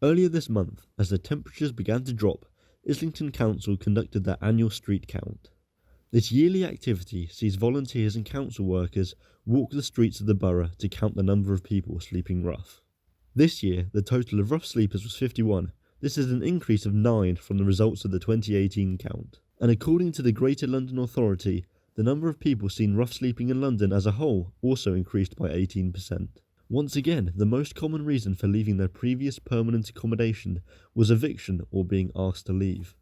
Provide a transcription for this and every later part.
Earlier this month, as the temperatures began to drop, Islington Council conducted their annual street count. This yearly activity sees volunteers and council workers walk the streets of the borough to count the number of people sleeping rough. This year, the total of rough sleepers was 51. This is an increase of 9 from the results of the 2018 count. And according to the Greater London Authority, the number of people seen rough sleeping in London as a whole also increased by 18%. Once again, the most common reason for leaving their previous permanent accommodation was eviction or being asked to leave.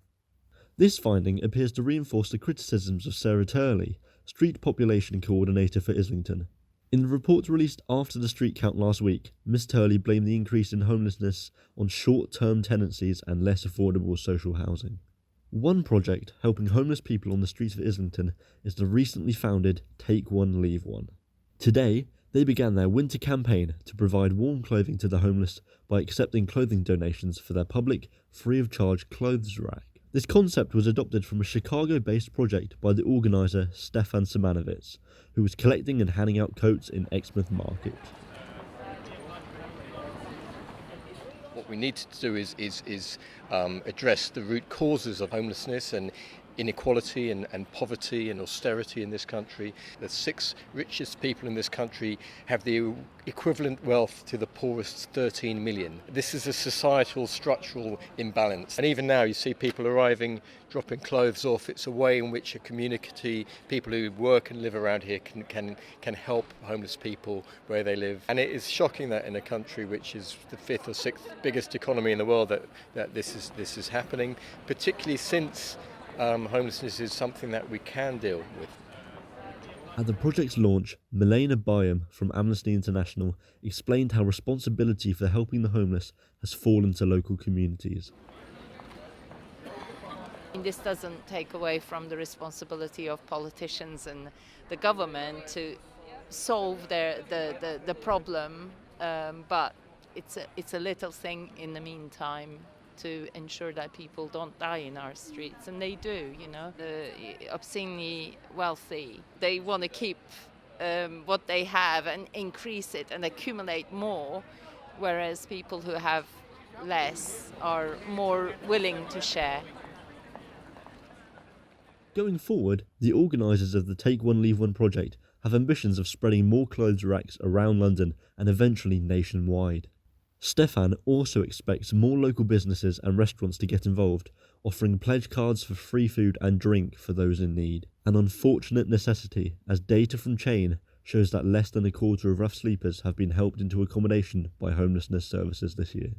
This finding appears to reinforce the criticisms of Sarah Turley, Street Population Coordinator for Islington. In the report released after the street count last week, Ms Turley blamed the increase in homelessness on short-term tenancies and less affordable social housing. One project helping homeless people on the streets of Islington is the recently founded Take One Leave One. Today, they began their winter campaign to provide warm clothing to the homeless by accepting clothing donations for their public, free-of-charge clothes rack. This concept was adopted from a Chicago-based project by the organiser Stefan Szymanowicz, who was collecting and handing out coats in Exmouth Market. What we need to do is address the root causes of homelessness and inequality and poverty and austerity in this country. The 6 richest people in this country have the equivalent wealth to the poorest 13 million. This is a societal structural imbalance. And even now you see people arriving, dropping clothes off. It's a way in which a community, people who work and live around here can help homeless people where they live. And it is shocking that in a country which is the 5th or 6th biggest economy in the world that this is happening, particularly since homelessness is something that we can deal with. At the project's launch, Milena Byam from Amnesty International explained how responsibility for helping the homeless has fallen to local communities. This doesn't take away from the responsibility of politicians and the government to solve the problem, but it's a little thing in the meantime to ensure that people don't die in our streets, and they do, The obscenely wealthy, they want to keep what they have and increase it and accumulate more, whereas people who have less are more willing to share. Going forward, the organisers of the Take One Leave One project have ambitions of spreading more clothes racks around London and eventually nationwide. Stefan also expects more local businesses and restaurants to get involved, offering pledge cards for free food and drink for those in need. An unfortunate necessity, as data from Chain shows that less than a quarter of rough sleepers have been helped into accommodation by homelessness services this year.